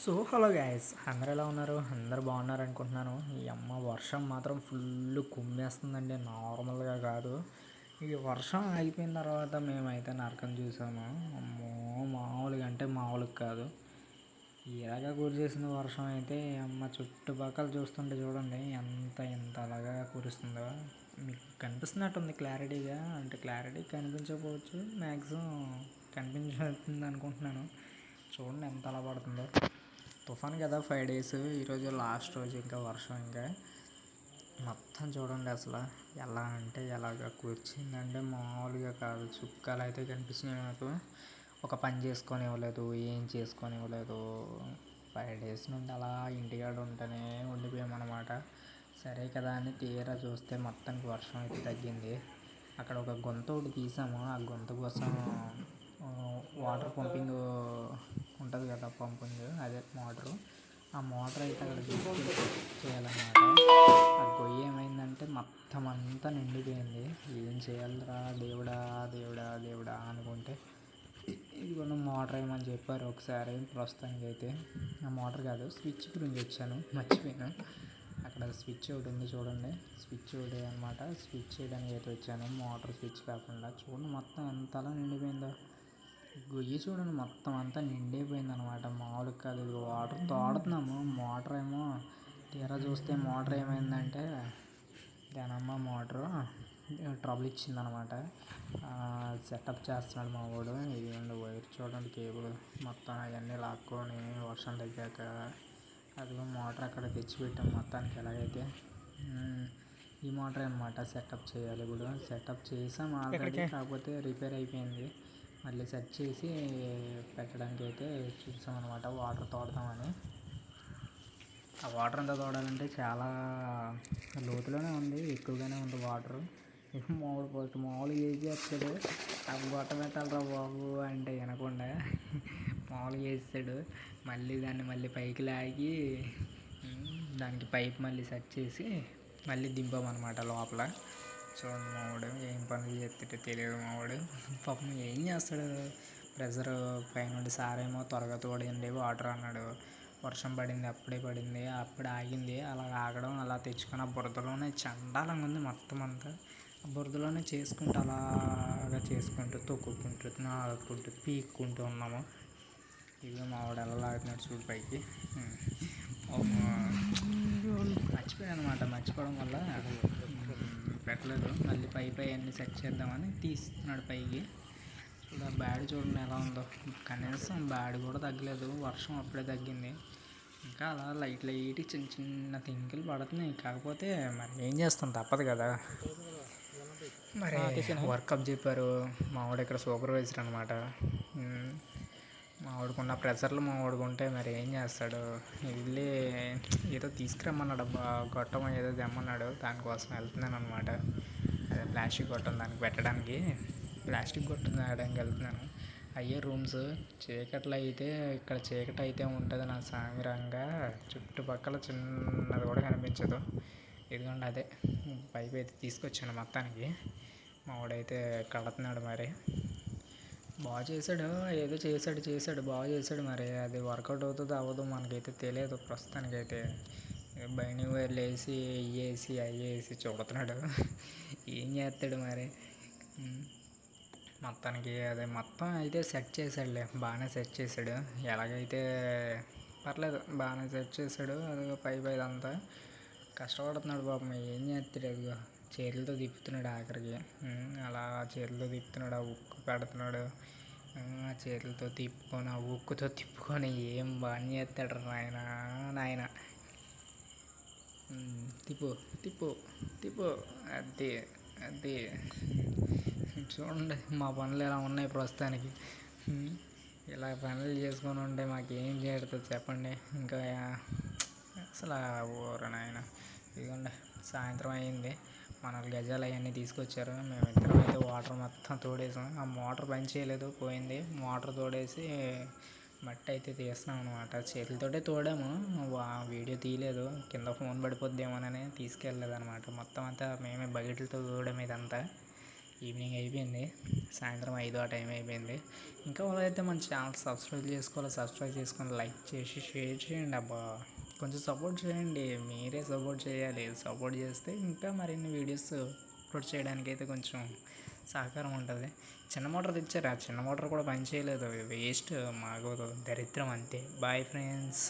So hello guys, అందరు ఎలా ఉన్నారు? అందరు బాగున్నారు అనుకుంటున్నాను. ఈ అమ్మ వర్షం మాత్రం ఫుల్ కుమ్మేస్తుందండి, నార్మల్గా కాదు. ఈ వర్షం అయిపోయిన తర్వాత మేమైతే నరకం చూసాము. అమ్మో, మామూలుగా అంటే మామూలుగా కాదు. ఇలాగా కురిసేసిన వర్షం అయితే అమ్మ చుట్టుపక్కల చూస్తుంటే చూడండి ఎంత అలాగా కురుస్తుందో. మీకు కనిపిస్తున్నట్టుంది క్లారిటీగా, అంటే క్లారిటీ కనిపించకపోవచ్చు, మ్యాక్సిమం కనిపించుతుంది అనుకుంటున్నాను. చూడండి ఎంత అలా పడుతుందో. తుఫాన్ కదా 5 days, ఈరోజు లాస్ట్ రోజు. ఇంకా వర్షం ఇంకా మొత్తం చూడండి అసలు ఎలా అంటే ఎలాగ కూర్చిందంటే మామూలుగా కాదు. చుక్కాలు అయితే కనిపిస్తున్నాయి నాకు. ఒక పని చేసుకొని ఇవ్వలేదు, ఏం చేసుకొని ఇవ్వలేదు. 5 days నుండి అలా ఇంటికాడ ఉంటేనే ఉండిపోయామన్నమాట. సరే కదా అని తీరా చూస్తే మొత్తానికి వర్షం అయితే తగ్గింది. అక్కడ ఒక గుంత ఒకటి తీసాము. ఆ గుంత కోసం వాటర్ పంపింగ్ ఉంటుంది కదా, పంపింగ్ అదే మోటరు. ఆ మోటార్ అయితే అక్కడ చేయాలన్నమాట. ఆ గొయ్యి ఏమైందంటే మొత్తం అంతా నిండిపోయింది. ఏం చేయాలిరా దేవుడా దేవుడా దేవుడా అనుకుంటే ఇదిగోండి మోటార్ వేయమని చెప్పారు ఒకసారి. ప్రస్తుతానికి అయితే ఆ మోటార్ కాదు, స్విచ్ గురించి వచ్చాను, మర్చిపోయాను. అక్కడ స్విచ్ ఒకటి ఉంది చూడండి, స్విచ్ ఒకటి అనమాట. స్విచ్ చేయడానికి అయితే వచ్చాను, మోటార్ స్విచ్ కాకుండా. చూడండి మొత్తం ఎంతలా నిండిపోయిందో. గొయ్యి చూడండి మొత్తం అంతా నిండిపోయింది అనమాట, మామూలుగా కాదు. ఇది వాటర్ తోడుతున్నాము, మోటార్ ఏమో తీరా చూస్తే మోటార్ ఏమైందంటే దానమ్మ మోటరు ట్రబుల్ ఇచ్చిందనమాట. సెటప్ చేస్తున్నాడు మా వాడు. ఇదిగోండి వైర్ చూడండి, కేబుల్ మొత్తం అవన్నీ లాక్కొని వర్షం తగ్గాక అదిగో మోటార్ అక్కడ తెచ్చిపెట్టాం మొత్తానికి. ఎలాగైతే ఈ మోటరే అనమాట సెటప్ చేయాలి. ఇప్పుడు సెటప్ చేసాం ఆల్రెడీ, కాకపోతే రిపేర్ అయిపోయింది. మళ్ళీ సెట్ చేసి పెట్టడానికి అయితే చూసాం అనమాట, వాటర్ తోడదామని. ఆ వాటర్ అంతా తోడాలంటే చాలా లోతులోనే ఉంది, ఎక్కువగానే ఉంది వాటరు. మామూలుగా ఏం చేస్తాడు, ఆ గొట్ట పెట్టాలరా బాబు అంటే వినకుండా మామూలుగా వేసాడు. మళ్ళీ దాన్ని మళ్ళీ పైకి లాగి దానికి పైప్ మళ్ళీ సెట్ చేసి మళ్ళీ దింపామన్నమాట లోపల. చూడండి మావాడు ఏం పనులు చేస్తాడో తెలియదు మావాడు. పాపం ఏం చేస్తాడు, ప్రెషర్ పైనుండి సారేమో త్వరగా తోడండి వాటర్ అన్నాడు. వర్షం పడింది, అప్పుడే పడింది, అప్పుడే ఆగింది. అలా ఆగడం, అలా తెచ్చుకొని ఆ బురదలోనే చండాలంగా ఉంది మొత్తం అంతా. ఆ బురదలోనే చేసుకుంటూ అలాగా చేసుకుంటూ తొక్కుకుంటూ నాడుకుంటూ పీక్కుంటూ ఉన్నాము. ఇవి మావాడు ఎలా లాగుతున్నాడు చూడు పైకి. మర్చిపోయాను అనమాట, మర్చిపోవడం వల్ల పెట్టలేదు. మళ్ళీ పై అన్నీ సెట్ చేద్దామని తీస్తున్నాడు పైకి. చూడ బ్యాడ్ చూడండి ఎలా ఉందో. కనీసం బ్యాడ్ కూడా తగ్గలేదు, వర్షం అప్పుడే తగ్గింది. ఇంకా అలా లైట్ చిన్న చిన్న తింకిలు పడుతున్నాయి. కాకపోతే మరి ఏం చేస్తాం, తప్పదు కదా. మరి వర్కప్ చెప్పారు మావాడు, ఇక్కడ సూపర్వైజర్ అనమాట. మావాడుకున్న ప్రెషర్లు మావాడుకుంటే మరి ఏం చేస్తాడు, వెళ్ళి ఏదో తీసుకురమ్మన్నాడు, గొట్టం ఏదో తెమ్మన్నాడు. దానికోసం వెళ్తున్నాను అనమాట. అదే ప్లాస్టిక్ గొట్టం దానికి పెట్టడానికి, ప్లాస్టిక్ గొట్టం తేయడానికి వెళ్తున్నాను. అయ్యే రూమ్స్ చీకట్లో అయితే, ఇక్కడ చీకటి అయితే ఉంటుంది నా సామిరంగా, చుట్టుపక్కల చిన్నది కూడా కనిపించదు. ఇదిగోండి అదే పైపు అయితే తీసుకొచ్చాను మొత్తానికి. మావాడైతే కడుతున్నాడు. మరి బాగా చేశాడు, ఏదో చేశాడు బాగా చేశాడు. మరి అది వర్కౌట్ అవుతుందో అవ్వదు మనకైతే తెలియదు ప్రస్తుతానికైతే. బైండింగ్ వైర్లు వేసి ఇవేసి అయ్యేసి చూడుతున్నాడు, ఏం చేస్తాడు మరి. మొత్తానికి అదే మొత్తం అయితే సెట్ చేశాడులే, బాగానే సెట్ చేశాడు. ఎలాగైతే పర్లేదు, బాగానే సెట్ చేశాడు. అదిగో ఇదంతా కష్టపడుతున్నాడు పాపం, ఏం చేస్తాడు. అదిగో చేతులతో తిప్పుతున్నాడు ఆఖరికి. అలా చేతులతో తిప్పుతున్నాడు, ఆ ఉక్కు పెడుతున్నాడు. ఆ చేతులతో తిప్పుకొని, ఆ ఉక్కుతో తిప్పుకొని ఏం బాగా చేస్తాడు నాయన. తిప్పు తిప్పు తిప్పు, అది అది చూడండి మా పనులు ఎలా ఉన్నాయి ప్రస్తుతానికి. ఇలా పనులు చేసుకొని ఉంటే మాకేం చేరుతుంది చెప్పండి. ఇంకా అసలు ఊరనాయన. ఇదిగోండి సాయంత్రం అయింది, మన గజాలు అవన్నీ తీసుకొచ్చారు. మేమిద్దరం అయితే వాటర్ మొత్తం తోడేసాం. ఆ మోటార్ పని చేయలేదు, పోయింది. మోటార్ తోడేసి మట్టి అయితే తీస్తున్నాం అనమాట. చేతులతోటే తోడాము, వీడియో తీయలేదు, కింద ఫోన్ పడిపోద్దేమోనని తీసుకెళ్ళలేదు అనమాట. మొత్తం అంతా మేమే బకెట్లతో తోడాము ఇదంతా. ఈవినింగ్ అయిపోయింది, సాయంత్రం 5 ఆ టైం అయిపోయింది. ఇంకా వాళ్ళైతే మన ఛానల్ సబ్స్క్రైబ్ చేసుకోవాలి, సబ్స్క్రైబ్ చేసుకొని లైక్ చేసి షేర్ చేయండి. అబ్బా కొంచెం సపోర్ట్ చేయండి, మీరే సపోర్ట్ చేయాలి. సపోర్ట్ చేస్తే ఇంకా మరిన్ని వీడియోస్ అప్లోడ్ చేయడానికి అయితే కొంచెం సహకారం ఉంటుంది. చిన్న మోటార్ తెచ్చారు, ఆ చిన్న మోటార్ కూడా పని చేయలేదు, వేస్ట్, మాకు దరిద్రం అంతే. Bye friends.